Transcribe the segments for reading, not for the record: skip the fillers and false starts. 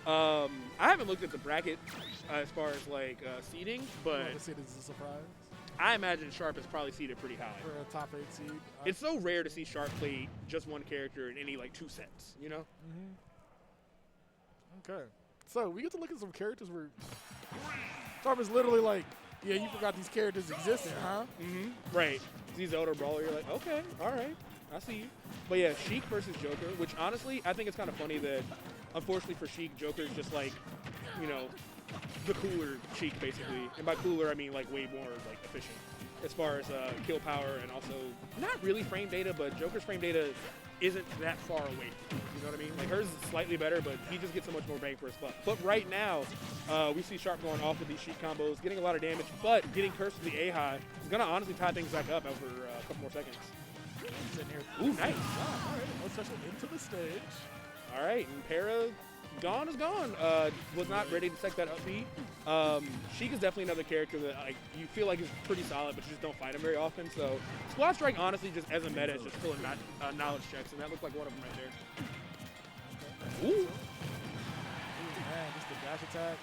I haven't looked at the bracket as far as like seeding, but This is a surprise I imagine Sharp is probably seeded pretty high. for a top 8 seed. It's so rare to see Sharp play just one character in any like 2 sets, you know? Okay. So we get to look at some characters where Sharp is literally like, yeah, you forgot these characters existed, huh? Right. These Elder Brawler, you're like, okay, all right, I see you. But yeah, Sheik versus Joker, which honestly, I think it's kind of funny that, unfortunately for Sheik, Joker's just like, you know, the cooler Sheik basically. And by cooler, I mean like way more like efficient as far as kill power and also not really frame data, but Joker's frame data isn't that far away. You know what I mean? Like hers is slightly better, but he just gets so much more bang for his buck. But right now, we see Sharp going off with these Sheik combos, getting a lot of damage, but getting cursed with the A high is gonna honestly tie things back up over a couple more seconds. In here. Ooh, nice. All right, no special into the stage. All right, and Para gone is gone. Was not ready to take that up B. Sheik is definitely another character that like you feel like is pretty solid, but you just don't fight him very often. So Squad Strike, honestly, just as a meta, is just pulling knowledge checks, and that looked like one of them right there. Ooh. Ooh, man, just the dash attack.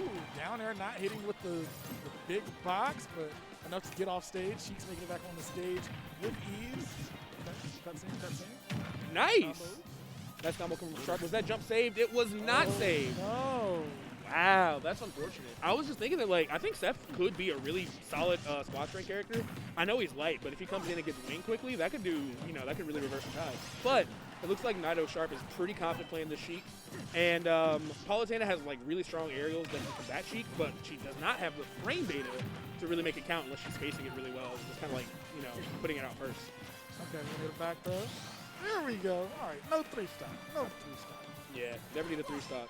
Ooh, down there, not hitting with the big box, but enough to get off stage. Sheik's making it back on the stage with ease. Cutscene. Nice. That's combo coming from Sharp. Was that jump saved? It was not saved. No. Wow, that's unfortunate. I was just thinking that, like, I think Seth could be a really solid squad strength character. I know he's light, but if he comes in and gets winged quickly, that could do, you know, that could really reverse the tide. But it looks like naitosharp is pretty confident playing this Sheik. And Palutena has, like, really strong aerials that can combat Sheik, but she does not have the frame data to really make it count unless she's spacing it really well. It's just kind of like, you know, putting it out first. Okay, we need it back though. There we go. All right, no 3-stop. No 3-stop. Yeah, never need a 3-stop.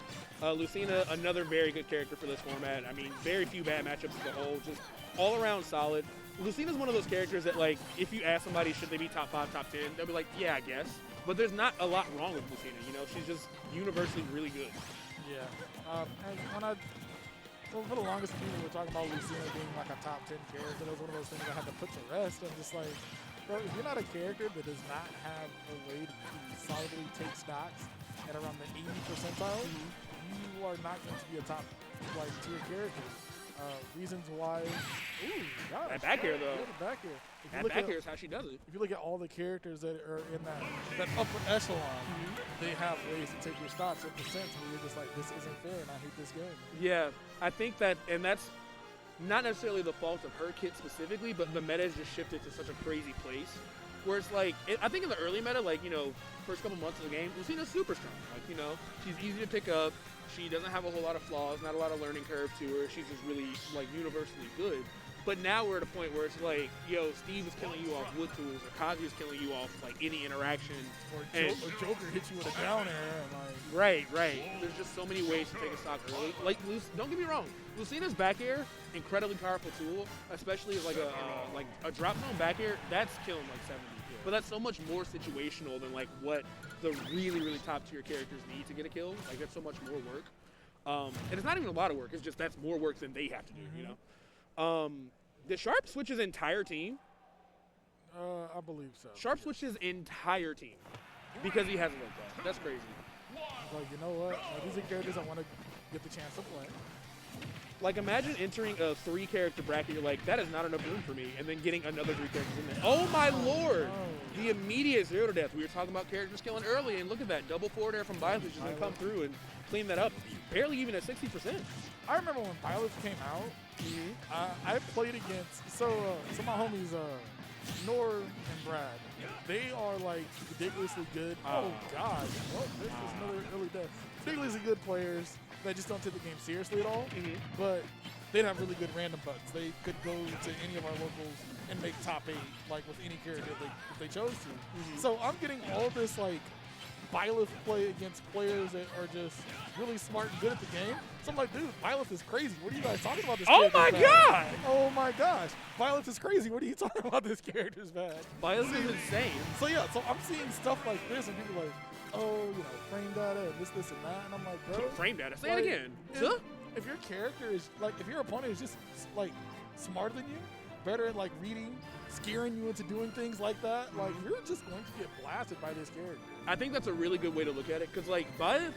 Lucina, another very good character for this format. I mean, very few bad matchups as a whole. Just all around solid. Lucina's one of those characters that, like, if you ask somebody should they be top 5, top 10, they'll be like, yeah, I guess. But there's not a lot wrong with Lucina. You know, she's just universally really good. Yeah. And when for the longest people were talking about Lucina being like a top 10 character, that was one of those things I had to put to rest. I'm just like, bro, if you're not a character that does not have a way to solidly take stocks at around the 80 percentile, you are not going to be a top like tier character. Reasons why. Ooh, gosh. That back air, though. Yeah, the back air. That back air is how she does it. If you look at all the characters that are in that upper echelon, they have ways to take your stocks with percents where you're just like, this isn't fair and I hate this game. Yeah, I think that, and that's not necessarily the fault of her kit specifically, but the meta has just shifted to such a crazy place where it's like, I think in the early meta, like, you know, first couple months of the game, Lucina's super strong. Like, you know, she's easy to pick up. She doesn't have a whole lot of flaws, not a lot of learning curve to her. She's just really, like, universally good. But now we're at a point where it's like, yo, Steve is killing you off wood tools, or Kazi is killing you off, like, any interaction. Or Joker hits you with a down air. And like, right. There's just so many ways to take a stock early. Like, don't get me wrong, Lucina's back air, incredibly powerful tool, especially as, like, a drop zone back air, that's killing, like, 70. But that's so much more situational than, like, what the really, really top-tier characters need to get a kill. Like, that's so much more work. And it's not even a lot of work. It's just that's more work than they have to do, you know? Did Sharp switch his entire team? I believe so. Sharp switched his entire team because he hasn't looked at. That's crazy. Like, you know what? These are characters I want to get the chance to play. Like, imagine entering a 3-character bracket. You're like, that is not enough room for me. And then getting another 3 characters in there. Oh, my Lord. Oh. The immediate 0 to death. We were talking about characters killing early, and look at that. Double forward air from Byleth is just going to come through and clean that up. Barely even at 60%. I remember when Byleth came out, I played against, so my homies, Nor and Brad, they are, like, ridiculously good. Oh, God. Well, this is another early death. Ridiculously good players that just don't take the game seriously at all, but they'd have really good random buttons. They could go to any of our locals and make top 8, like, with any character if they chose to. So I'm getting all this, like, Byleth play against players that are just really smart and good at the game. So I'm like, dude, Byleth is crazy. What are you guys talking about this character's my bad? God! Oh my gosh. Byleth is crazy. What are you talking about this character's bad? Byleth is insane. So yeah, so I'm seeing stuff like this and people are like, oh, you know, frame data, this, and that. And I'm like, bro. Frame data. Say like, it again. If your character is, like, if your opponent is just, like, smarter than you, better at, like, reading, scaring you into doing things like that, like, you're just going to get blasted by this character. I think that's a really good way to look at it because, like, Byleth,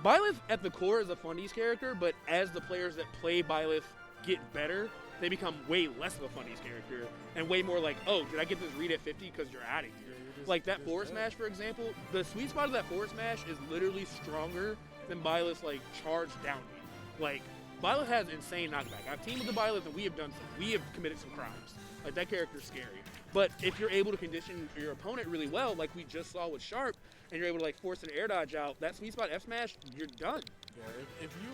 Byleth at the core is a funnies character, but as the players that play Byleth get better, they become way less of a funnies character and way more like, oh, did I get this read at 50 because you're out of here? Like that forward smash, for example, the sweet spot of that forward smash is literally stronger than Byleth's like charge down beat. Like Byleth has insane knockback. I've teamed with the Byleth and we have committed some crimes. Like that character's scary. But if you're able to condition your opponent really well, like we just saw with Sharp, and you're able to like force an air dodge out, that sweet spot F smash, you're done. Yeah, if you